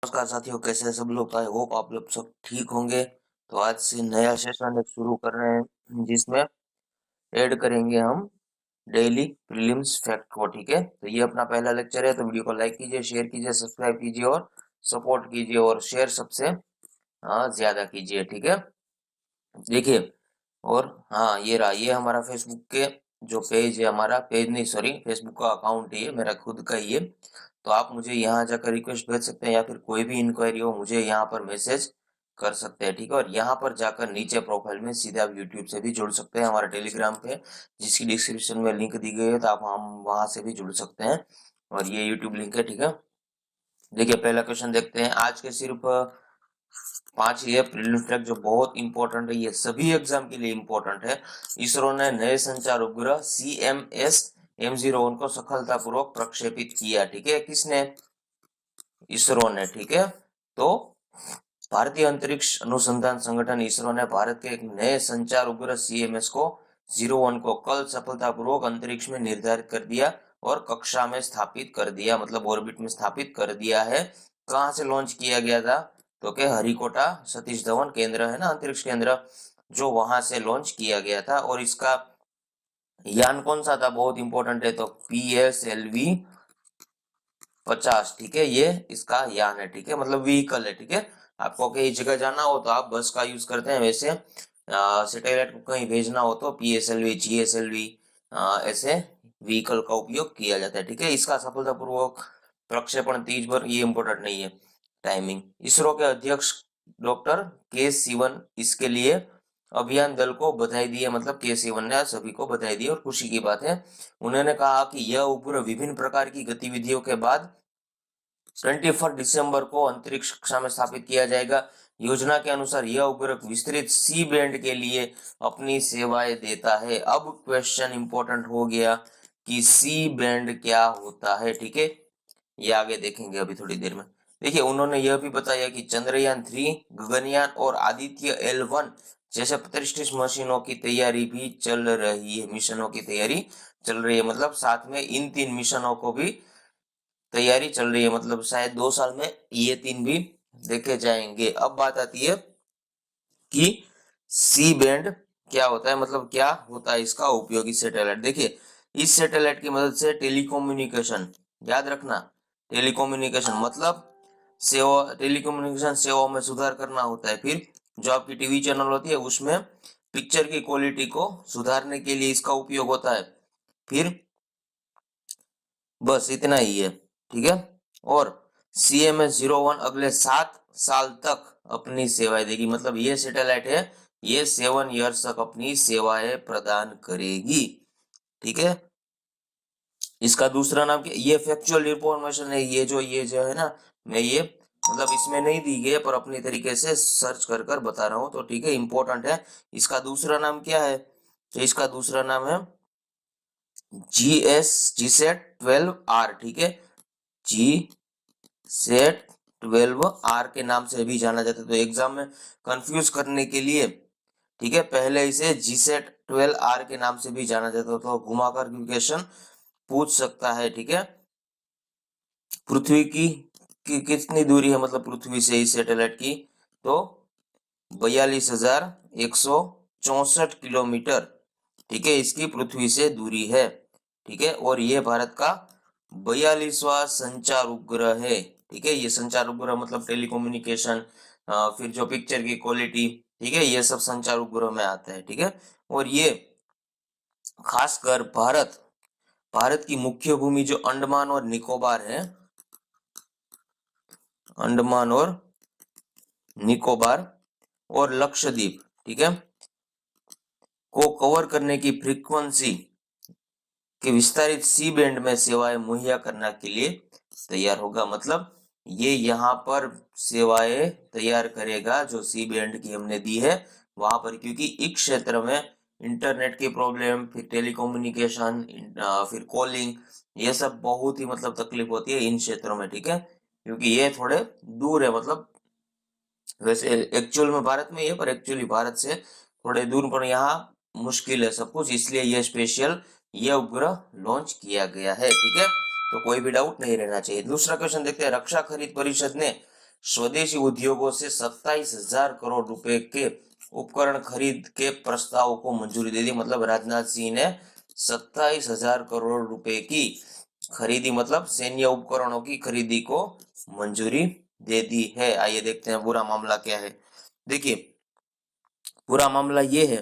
नमस्कार साथियों, कैसे हैं सब लोग। आई होप आप लोग सब ठीक होंगे। तो आज से नया सेशन एक शुरू कर रहे हैं जिसमें ऐड करेंगे हम डेली प्रीलिम्स फैक्ट को। ठीक है, तो ये अपना पहला लेक्चर है, तो वीडियो को लाइक कीजिए, शेयर कीजिए, सब्सक्राइब कीजिए और सपोर्ट कीजिए और शेयर सबसे ज्यादा कीजिए। ठीक है, देखिए। और हाँ, ये रहा, ये हमारा फेसबुक के जो पेज है, हमारा पेज नहीं, सॉरी, फेसबुक का अकाउंट है, ये मेरा खुद का ही है। तो आप मुझे यहाँ जाकर रिक्वेस्ट भेज सकते हैं या फिर कोई भी इंक्वायरी हो मुझे यहाँ पर मैसेज कर सकते हैं। ठीक है, और यहाँ पर जाकर नीचे प्रोफाइल में सीधे आप यूट्यूब से भी जुड़ सकते हैं, हमारा टेलीग्राम पे जिसकी डिस्क्रिप्शन में लिंक दी गई है, तो आप हम वहां से भी जुड़ सकते हैं। और ये यूट्यूब लिंक है। ठीक है, देखिए पहला क्वेश्चन देखते हैं। आज के सिर्फ 5 ये प्रीलिम्स ट्रैक जो बहुत इंपॉर्टेंट है, ये सभी एग्जाम के लिए इंपॉर्टेंट है। इसरो ने नए संचार उपग्रह CMS M01 को सफलतापूर्वक प्रक्षेपित किया। ठीक है, किसने? इसरो ने। ठीक है, तो भारतीय अंतरिक्ष अनुसंधान संगठन इसरो ने भारत के एक नए संचार उपग्रह CMS को 01 को कल सफलतापूर्वक अंतरिक्ष में निर्धारित कर दिया और कक्षा में स्थापित कर दिया, मतलब ऑर्बिट में स्थापित कर दिया है। कहाँ से लॉन्च किया गया था? तो के हरिकोटा सतीश धवन केंद्र है ना, अंतरिक्ष केंद्र, जो वहां से लॉन्च किया गया था। और इसका यान कौन सा था? बहुत इंपॉर्टेंट है, तो PSLV 50। ठीक है, ये इसका यान है। ठीक है, मतलब व्हीकल है। ठीक है, आपको कहीं जगह जाना हो तो आप बस का यूज करते हैं, वैसे सैटेलाइट को कहीं भेजना हो तो PSLV GSLV ऐसे व्हीकल का उपयोग किया जाता है। ठीक है, इसका सफलतापूर्वक प्रक्षेपण 30 बार, ये इंपॉर्टेंट नहीं है टाइमिंग। इसरो के अध्यक्ष डॉक्टर के. सिवन इसके लिए अभियान दल को बधाई दी है, मतलब के. सिवन ने सभी को बधाई दी और खुशी की बात है। उन्होंने कहा कि यह उपग्रह विभिन्न प्रकार की गतिविधियों के बाद 21 दिसंबर को अंतरिक्ष कक्षा में स्थापित किया जाएगा। योजना के अनुसार यह उपग्रह विस्तृत सी बैंड के लिए अपनी सेवाएं देता है। अब क्वेश्चन इंपॉर्टेंट हो गया कि सी बैंड क्या होता है। ठीक है, ये आगे देखेंगे अभी थोड़ी देर में। देखिए, उन्होंने यह भी बताया कि चंद्रयान 3, गगनयान और आदित्य L1 जैसे प्रतिष्ठित मशीनों की तैयारी भी चल रही है, मिशनों की तैयारी चल रही है, मतलब साथ में इन 3 मिशनों को भी तैयारी चल रही है, मतलब शायद 2 साल में ये 3 भी देखे जाएंगे। अब बात आती है कि सी बैंड क्या होता है, मतलब क्या होता है इसका उपयोग। इस सैटेलाइट, देखिए, इस सैटेलाइट की मदद से टेलीकम्युनिकेशन, याद रखना, टेलीकम्युनिकेशन मतलब सेवा, टेलीकम्युनिकेशन सेवाओं में सुधार करना होता है। फिर जो आपकी टीवी चैनल होती है उसमें पिक्चर की क्वालिटी को सुधारने के लिए इसका उपयोग होता है। फिर बस इतना ही है। ठीक है, और CMS-01 अगले 7 साल तक अपनी सेवाएं देगी, मतलब ये सैटेलाइट है, ये 7 ईयर्स तक अपनी सेवाएं प्रदान करेगी। ठीक है, इसका दूसरा नाम क्या? ये फैक्चुअल इंफॉर्मेशन है, ये जो है ना, मैं ये मतलब इसमें नहीं दी गई है, पर अपनी तरीके से सर्च कर कर बता रहा हूँ, तो ठीक है, इंपॉर्टेंट है। इसका दूसरा नाम क्या है? तो इसका दूसरा नाम है GSET-12R। ठीक है, GSET-12R के नाम से भी जाना जाता है। तो एग्जाम में कंफ्यूज करने के लिए, ठीक है, पहले इसे GSET-12R के नाम से भी जाना जाता है, तो घुमाकर क्वेश्चन पूछ सकता है। ठीक है, पृथ्वी की कितनी दूरी है, मतलब पृथ्वी से इस सैटेलाइट की? तो 42,164 किलोमीटर। ठीक है, इसकी पृथ्वी से दूरी है। ठीक है, और ये भारत का 42वां संचार उपग्रह है। ठीक है, ये संचार उपग्रह मतलब टेलीकम्युनिकेशन, फिर जो पिक्चर की क्वालिटी, ठीक है, ये सब संचार उपग्रह में आता है। ठीक है, और ये खासकर भारत भारत की मुख्य भूमि जो अंडमान और निकोबार है, अंडमान और निकोबार और लक्षद्वीप, ठीक है, को कवर करने की फ्रीक्वेंसी के विस्तारित सी बैंड में सेवाएं मुहैया करने के लिए तैयार होगा। मतलब ये यहाँ पर सेवाएं तैयार करेगा जो सी बैंड की हमने दी है वहां पर, क्योंकि इस क्षेत्र में इंटरनेट की प्रॉब्लम, फिर टेलीकम्युनिकेशन, फिर कॉलिंग, ये सब बहुत ही मतलब तकलीफ होती है इन क्षेत्रों में। ठीक है, क्योंकि ये थोड़े दूर है, मतलब वैसे एक्चुअल में भारत में ही है, पर एक्चुअली भारत से थोड़े दूर पर यहाँ मुश्किल है सब कुछ, इसलिए ये स्पेशल ये उपग्रह लॉन्च किया गया है। ठीक है, तो कोई भी डाउट नहीं रहना चाहिए। दूसरा क्वेश्चन देखते हैं। रक्षा खरीद परिषद ने स्वदेशी उद्योगों से 27,000 करोड़ रुपए के उपकरण खरीद के प्रस्ताव को मंजूरी दे दी। मतलब राजनाथ सिंह ने 27,000 करोड़ रुपए की खरीदी, मतलब सैन्य उपकरणों की खरीदी को मंजूरी दे दी है। आइए देखते हैं पूरा मामला क्या है। देखिए पूरा मामला ये है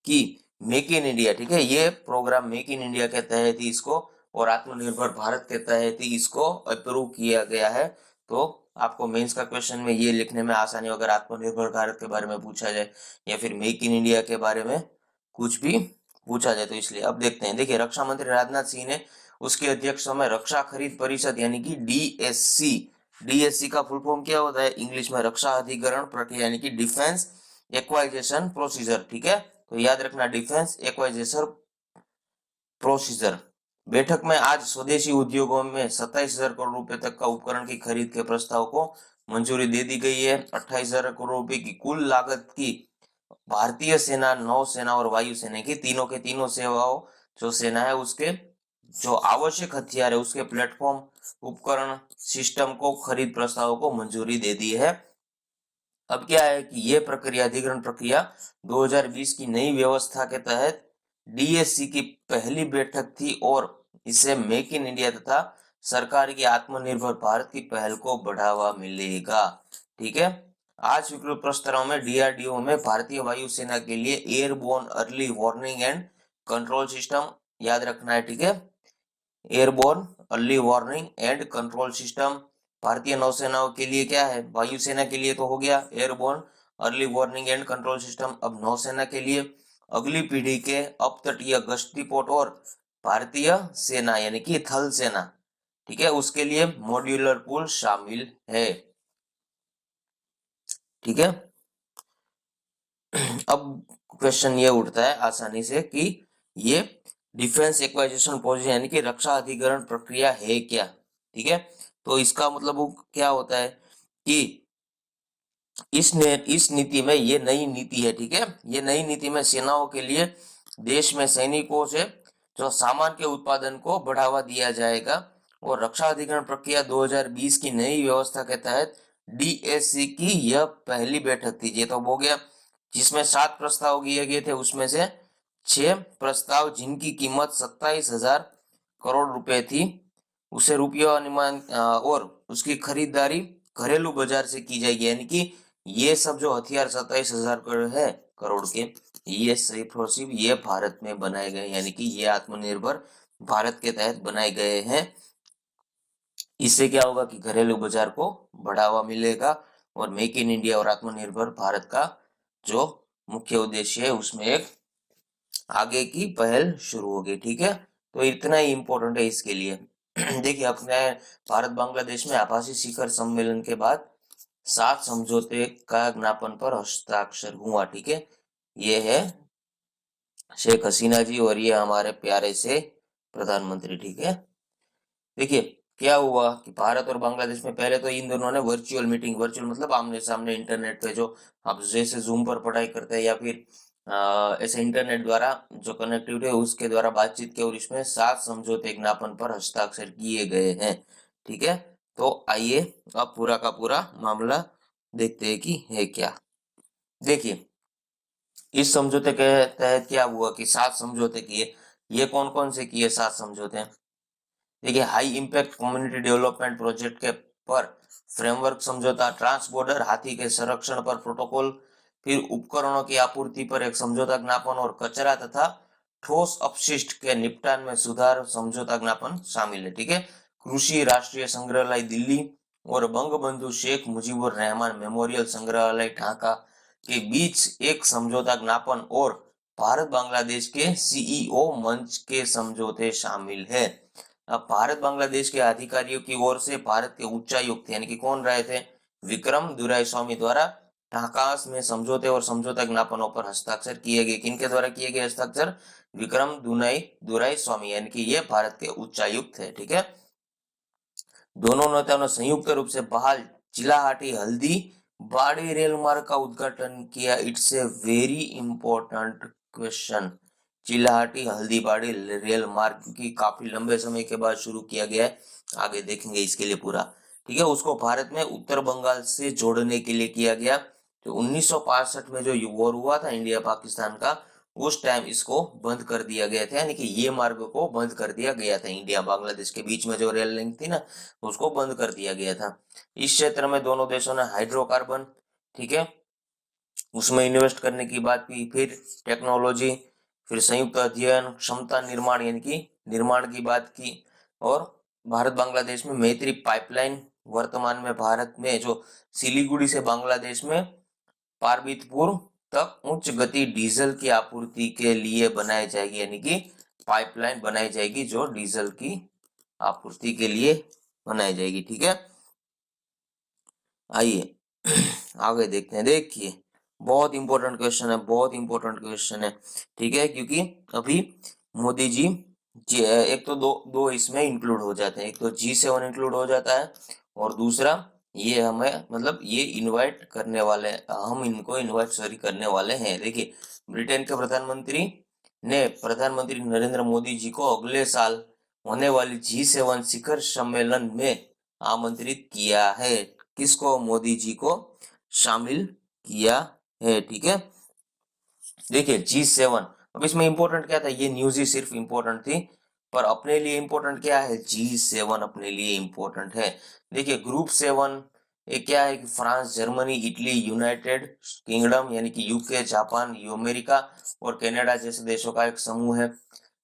कि मेक इन इंडिया, ठीक है, ये प्रोग्राम मेक इन इंडिया के तहत ही इसको और आत्मनिर्भर भारत के तहत ही इसको अप्रूव किया गया है। तो आपको मेंस का क्वेश्चन में ये लिखने में आसानी हो, अगर आत्मनिर्भर भारत के बारे में पूछा जाए या फिर मेक इन इंडिया के बारे में कुछ भी पूछा जाए तो इसलिए। अब देखते हैं। देखिए रक्षा मंत्री राजनाथ सिंह ने उसके अध्यक्ष में रक्षा खरीद परिषद यानी कि डीएससी, डीएससी का फुल फॉर्म क्या होता है इंग्लिश में? रक्षा अधिग्रहण प्रक्रिया यानी कि डिफेंस एक्वाइजेशन प्रोसीजर, ठीक है, तो याद रखना डिफेंस एक्वाइजेशन प्रोसीजर। बैठक में आज स्वदेशी उद्योगों में 27,000 करोड़ रुपए तक का उपकरण की खरीद के प्रस्ताव को मंजूरी दे दी गई है। 28,000 करोड़ रुपए की कुल लागत की भारतीय सेना, नौसेना और वायुसेना की तीनों के तीनों सेवाओं, जो सेना है उसके जो आवश्यक हथियार है उसके प्लेटफॉर्म, उपकरण, सिस्टम को खरीद प्रस्ताव को मंजूरी दे दी है। अब क्या है कि ये प्रक्रिया, अधिग्रहण प्रक्रिया 2020 की नई व्यवस्था के तहत डीएससी की पहली बैठक थी और इससे मेक इन इंडिया तथा सरकार की आत्मनिर्भर भारत की पहल को बढ़ावा मिलेगा। ठीक है, आज स्वीकृत प्रस्ताव में डीआरडीओ में भारतीय वायुसेना के लिए airborne early warning and control system याद रखना है, ठीक है, airborne early warning and control system. भारतीय नौसेनाओं के लिए क्या है? वायुसेना के लिए तो हो गया airborne early warning and control system. अब नौसेना के लिए अगली पीढ़ी के अपतटीय गश्ती पोत और भारतीय सेना यानी कि थल सेना, ठीक है, उसके लिए मॉड्यूलर पूल शामिल है। ठीक है, अब क्वेश्चन ये उठता है आसानी से कि ये डिफेंस एक्वाइजिशन प्रोसीजर यानी कि रक्षा अधिग्रहण प्रक्रिया है क्या? ठीक है, तो इसका मतलब वो क्या होता है कि इस नीति में, ये नई नीति है, ठीक है, ये नई नीति में सेनाओं के लिए देश में सैनिकों से जो सामान के उत्पादन को बढ़ावा दिया जाएगा और रक्षा अधिग्रहण प्रक्रिया 2020 की नई व्यवस्था के तहत डीएससी की यह पहली बैठक थी। ये तो हो गया जिसमें 7 प्रस्ताव किए गए थे, उसमें से 6 प्रस्ताव जिनकी कीमत 27,000 करोड़ रुपए थी, उसे रुपया अनुमान और उसकी खरीदारी घरेलू बाजार से की जाएगी। यानी कि ये सब जो हथियार 27,000 करोड़ है करोड़ के, ये सिर्फ और सिर्फ ये भारत में बनाए गए, यानी कि ये आत्मनिर्भर भारत के तहत बनाए गए हैं। इससे क्या होगा कि घरेलू बाजार को बढ़ावा मिलेगा और मेक इन इंडिया और आत्मनिर्भर भारत का जो मुख्य उद्देश्य है उसमें एक आगे की पहल शुरू होगी। ठीक है, तो इतना ही इंपॉर्टेंट है इसके लिए। देखिए अपने भारत बांग्लादेश में आभासी शिखर सम्मेलन के बाद 7 समझौते का ज्ञापन पर हस्ताक्षर हुआ। ठीक है, ये है शेख हसीना जी और ये हमारे प्यारे से प्रधानमंत्री। ठीक है, देखिए क्या हुआ कि भारत और बांग्लादेश में पहले तो इन दोनों ने वर्चुअल मीटिंग, वर्चुअल मतलब आमने सामने इंटरनेट पे, जो आप जैसे जूम पर पढ़ाई करते हैं या फिर ऐसे इंटरनेट द्वारा जो कनेक्टिविटी है उसके द्वारा बातचीत की और इसमें 7 समझौते ज्ञापन पर हस्ताक्षर किए गए हैं। ठीक है, तो आइए अब पूरा का पूरा मामला देखते हैं कि है क्या। देखिए इस समझौते के तहत क्या हुआ कि 7 समझौते किए। ये कौन कौन से किए 7 समझौते? देखिए high impact community development project के पर फ्रेमवर्क समझौता, ट्रांस बॉर्डर हाथी के संरक्षण पर प्रोटोकॉल, फिर उपकरणों की आपूर्ति पर एक समझौता ज्ञापन और कचरा तथा ठोस अपशिष्ट के निपटान में सुधार समझौता ज्ञापन शामिल है। ठीक है, कृषि राष्ट्रीय संग्रहालय दिल्ली और बंगबंधु शेख मुजीबुर रहमान मेमोरियल संग्रहालय ढाका के बीच एक समझौता ज्ञापन और भारत बांग्लादेश के सीईओ मंच के समझौते शामिल है। अब भारत बांग्लादेश के अधिकारियों की ओर से भारत के उच्चायुक्त यानी कि कौन रहे थे? विक्रम दुराईस्वामी द्वारा ढाका में समझौते और समझौता ज्ञापनों पर हस्ताक्षर किए गए। किनके द्वारा किए गए हस्ताक्षर? विक्रम दुराईस्वामी यानी कि ये भारत के उच्चायुक्त है। ठीक है, दोनों नेताओं ने संयुक्त रूप से बहाल चिलाहाटी हल्दी बाड़ी रेल मार्ग का उद्घाटन किया। It's a very important question. Chilahati Haldibari rail मार्ग की काफी लंबे समय के बाद शुरू किया गया है, आगे देखेंगे इसके लिए पूरा। ठीक है, उसको भारत में उत्तर बंगाल से जोड़ने के लिए किया गया। तो 1965 में जो वॉर हुआ था इंडिया पाकिस्तान का, उस टाइम इसको बंद कर दिया गया था, यानी कि ये मार्ग को बंद कर दिया गया था। इंडिया बांग्लादेश के बीच में जो रेल लिंक थी ना, उसको बंद कर दिया गया था। इस क्षेत्र में दोनों देशों ने हाइड्रोकार्बन, ठीक है, उसमें इन्वेस्ट करने की बात की। फिर टेक्नोलॉजी, फिर संयुक्त अध्ययन, क्षमता निर्माण यानी कि निर्माण की बात की। और भारत बांग्लादेश में मैत्री पाइपलाइन वर्तमान में भारत में जो सिलीगुड़ी से बांग्लादेश में पारबीतपुर तक उच्च गति डीजल की आपूर्ति के लिए बनाई जाएगी, यानी कि पाइपलाइन बनाई जाएगी जो डीजल की आपूर्ति के लिए बनाई जाएगी। ठीक है, आइए आगे देखते हैं। देखिए, बहुत इंपॉर्टेंट क्वेश्चन है, बहुत इंपॉर्टेंट क्वेश्चन है। ठीक है, क्योंकि अभी मोदी जी एक तो दो दो इसमें इंक्लूड हो जाते हैं, एक तो G7 इंक्लूड हो जाता है, और दूसरा ये हमें मतलब ये इनवाइट करने वाले, हम इनको इनवाइट सॉरी करने वाले हैं। देखिए, ब्रिटेन के प्रधानमंत्री ने प्रधानमंत्री नरेंद्र मोदी जी को अगले साल होने वाली G7 शिखर सम्मेलन में आमंत्रित किया है। किसको? मोदी जी को शामिल किया है। ठीक है, देखिए G7, अब इसमें इंपॉर्टेंट क्या था, ये न्यूज ही सिर्फ इंपॉर्टेंट थी, पर अपने लिए इंपॉर्टेंट क्या है, G7 अपने लिए इंपॉर्टेंट है। देखिए ग्रुप 7 ये क्या है कि France, Germany, Italy, United kingdom यानी कि यूके, जापान, अमेरिका और कनाडा जैसे देशों का एक समूह है।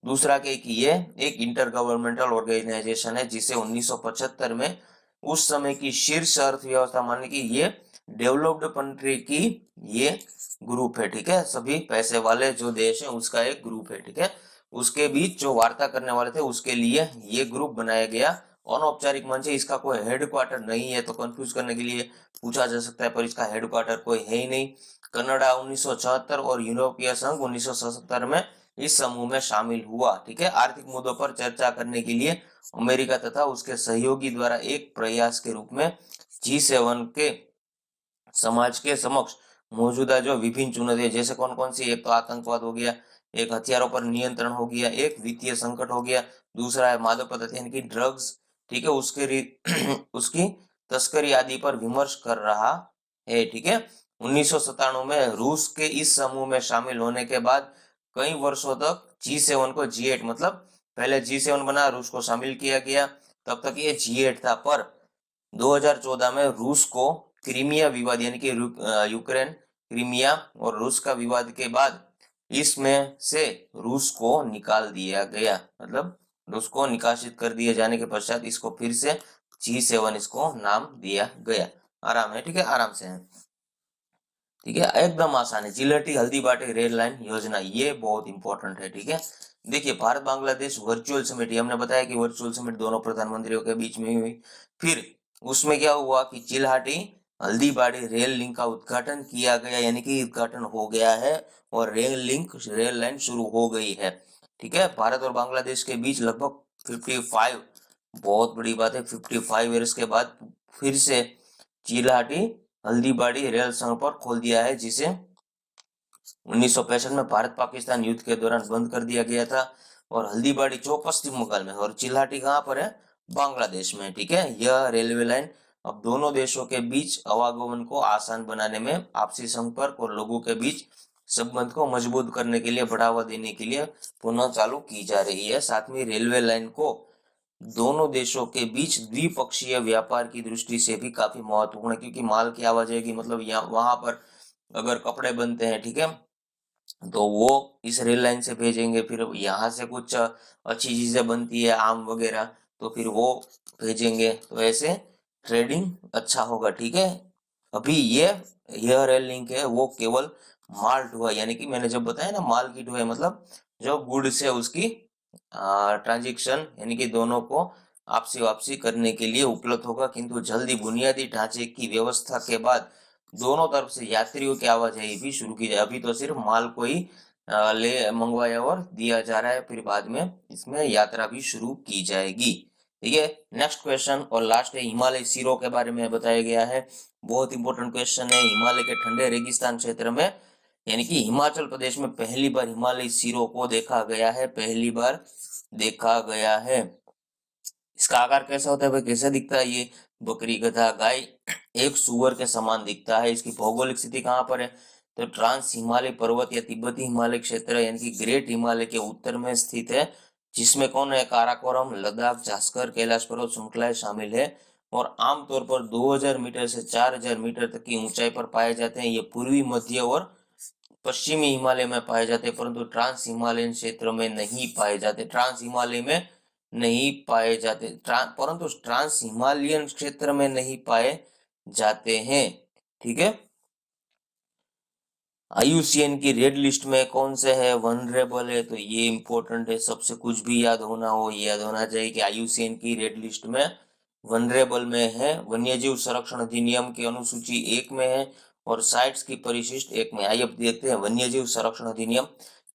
दूसरा क्या कि ये एक इंटर गवर्नमेंटल ऑर्गेनाइजेशन है, जिसे 1975 में उस समय की शीर्ष अर्थव्यवस्था माने कि ये डेवलप्ड कंट्री की ये ग्रुप है। ठीक है, सभी पैसे वाले जो देश है उसका एक ग्रुप है। ठीक है, उसके बीच जो वार्ता करने वाले थे उसके लिए ये ग्रुप बनाया गया। अनौपचारिक मंच है, इसका कोई हेडक्वार्टर नहीं है, तो कंफ्यूज करने के लिए पूछा जा सकता है, पर इसका हेडक्वार्टर कोई है ही नहीं। कनाडा 1974 और यूरोपीय संघ 1977 में इस समूह में शामिल हुआ। ठीक है, आर्थिक मुद्दों पर चर्चा करने के लिए अमेरिका तथा उसके सहयोगी द्वारा एक प्रयास के रूप में G7 के समाज के समक्ष मौजूदा जो विभिन्न चुनौतियां, जैसे कौन कौन सी, एक तो आतंकवाद हो गया, एक हथियारों पर नियंत्रण हो गया, एक वित्तीय संकट हो गया, दूसरा है मादक पदार्थ यानी कि ड्रग्स, ठीक है, उसकी तस्करी आदि पर विमर्श कर रहा है। ठीक है, 1997 में रूस के इस समूह में शामिल होने के बाद कई वर्षों तक G7 को G8 मतलब पहले G7 बना, रूस को शामिल किया गया, तब तक ये G8 था। पर 2014 में रूस को क्रीमिया विवाद यानी कि यूक्रेन, क्रीमिया और रूस का विवाद के बाद इसमें से रूस को निकाल दिया गया, मतलब रूस को निकासित कर दिए जाने के पश्चात इसको फिर से G7 इसको नाम दिया गया। आराम है, ठीक है, आराम से है। ठीक है, एकदम आसान है। जिलेटी हल्दी बाटे रेल लाइन योजना, ये बहुत इंपॉर्टेंट है। ठीक है, देखिए भारत बांग्लादेश वर्चुअल समिट, हमने बताया कि वर्चुअल समिट दोनों प्रधानमंत्रियों के बीच में हुई। फिर उसमें क्या हुआ कि चिल्हाटी हल्दीबाड़ी रेल लिंक का उद्घाटन किया गया, यानी कि उद्घाटन हो गया है और रेल लाइन शुरू हो गई है। ठीक है, भारत और बांग्लादेश के बीच लगभग 55, बहुत बड़ी बात है, 55 ईयर्स के बाद फिर से चिल्हाटी हल्दीबाड़ी रेल संपर्क खोल दिया है, जिसे 1965 में भारत पाकिस्तान युद्ध के दौरान बंद कर दिया गया था। और हल्दीबाड़ी चौक पश्चिम बंगाल में, और चिल्हाटी कहाँ पर है, बांग्लादेश में। ठीक है, यह रेलवे लाइन अब दोनों देशों के बीच आवागमन को आसान बनाने में, आपसी संपर्क और लोगों के बीच संबंध को मजबूत करने के लिए, बढ़ावा देने के लिए पुनः चालू की जा रही है। साथ में रेलवे लाइन को दोनों देशों के बीच द्विपक्षीय व्यापार की दृष्टि से भी काफी महत्वपूर्ण है, क्योंकि माल की आवाजाही मतलब यहाँ वहां पर अगर कपड़े बनते हैं, ठीक है, तो वो इस रेल लाइन से भेजेंगे, फिर यहाँ से कुछ अच्छी चीजें बनती है, आम वगैरह, तो फिर वो भेजेंगे, तो ऐसे ट्रेडिंग अच्छा होगा। ठीक है, अभी यह रेल लिंक है वो केवल माल ढुलाई, यानी कि मैंने जब बताया ना माल की ढुलाई मतलब जो गुड से उसकी ट्रांजैक्शन, यानी कि दोनों को आपसी वापसी करने के लिए उपलब्ध होगा, किंतु जल्दी बुनियादी ढांचे की व्यवस्था के बाद दोनों तरफ से यात्रियों की आवाजाही भी शुरू की जाए। अभी तो सिर्फ माल को ही ले मंगवाया और दिया जा रहा है, फिर बाद में इसमें यात्रा भी शुरू की जाएगी। ठीक है, नेक्स्ट क्वेश्चन और लास्ट है, हिमालय सिरों के बारे में बताया गया है। बहुत इंपॉर्टेंट क्वेश्चन है। हिमालय के ठंडे रेगिस्तान क्षेत्र में, यानी कि हिमाचल प्रदेश में पहली बार हिमालय सिरों को देखा गया है, पहली बार देखा गया है। इसका आकार कैसा होता है भाई, कैसा दिखता है ये, बकरी, गधा, गाय एक सूअर के समान दिखता है। इसकी भौगोलिक स्थिति कहाँ पर है? तो ट्रांस हिमालय पर्वत या तिब्बती हिमालय क्षेत्र यानी कि ग्रेट हिमालय के उत्तर में स्थित है, जिसमें कौन है? काराकोरम, लद्दाख, जास्कर, कैलाश पर्वत श्रृंखलाएं शामिल है और आमतौर पर 2000 मीटर से 4000 मीटर तक की ऊंचाई पर पाए जाते हैं। ये पूर्वी, मध्य और पश्चिमी हिमालय में पाए जाते हैं, परंतु ट्रांस हिमालयन क्षेत्र में नहीं पाए जाते। ट्रांस हिमालय में नहीं पाए जाते, परंतु ट्रांस हिमालयन क्षेत्र में नहीं पाए जाते हैं। ठीक है। आईयूसीएन की रेड लिस्ट में कौन से है? वनरेबल है, तो ये इंपॉर्टेंट है। सबसे कुछ भी याद होना हो, ये याद होना चाहिए कि आईयूसीएन की रेड लिस्ट में वनरेबल में है। वन्यजीव संरक्षण अधिनियम की अनुसूची 1 में है और साइट्स की परिशिष्ट 1 में। आइए अब देखते हैं वन्यजीव संरक्षण अधिनियम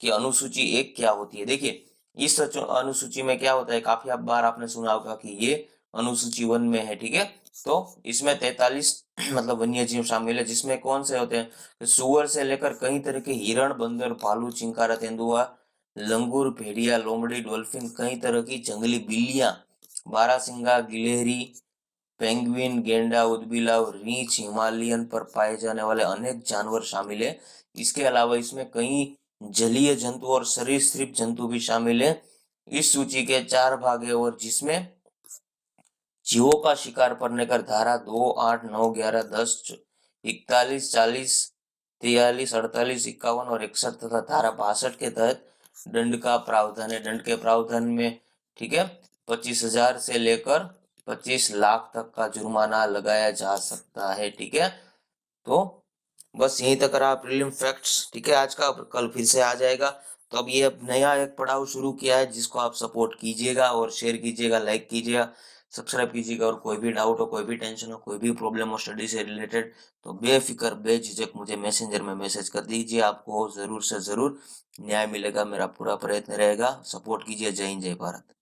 की अनुसूची 1 क्या होती है। देखिए, इस अनुसूची में क्या होता है, काफी बार आपने सुना होगा कि ये अनुसूची 1 में है। ठीक है, तो इसमें 43 मतलब वन्यजीव शामिल है, जिसमें कौन से होते हैं? सुअर से लेकर कई तरह के हिरण, बंदर, भालू, चिंकारा, तेंदुआ, लंगूर, भेड़िया, लोमड़ी, डॉल्फिन, कई तरह की जंगली बिल्लियां, बारहसिंगा, गिलहरी, पेंगुइन, गेंडा, ऊदबिलाव, रीछ, हिमालयन पर पाए जाने वाले अनेक जानवर शामिल है। इसके अलावा इसमें कई जलीय जंतु और सरीसृप जंतु भी शामिल है। इस सूची के 4 भाग है और जिसमें जीवों का शिकार करने कर धारा 2, 8, 9, 11, 10, 41, 40, 43, 48, 51 और 61 तथा धारा 62 के तहत दंड का प्रावधान है। दंड के प्रावधान में, ठीक है, 25,000 से लेकर 25 लाख तक का जुर्माना लगाया जा सकता है। ठीक है, तो बस यहीं तक रहा प्रीलिम फैक्ट्स। ठीक है, आज का, कल फिर से आ जाएगा। तो अब ये नया एक पड़ाव शुरू किया है, जिसको आप सपोर्ट कीजिएगा और शेयर कीजिएगा, लाइक कीजिएगा, सब्सक्राइब कीजिएगा। और कोई भी डाउट हो, कोई भी टेंशन हो, कोई भी प्रॉब्लम हो स्टडी से रिलेटेड, तो बेफिक्र बेझिझक मुझे मैसेंजर में मैसेज कर दीजिए। आपको जरूर से जरूर न्याय मिलेगा, मेरा पूरा प्रयत्न रहेगा। सपोर्ट कीजिए। जय हिंद, जय भारत।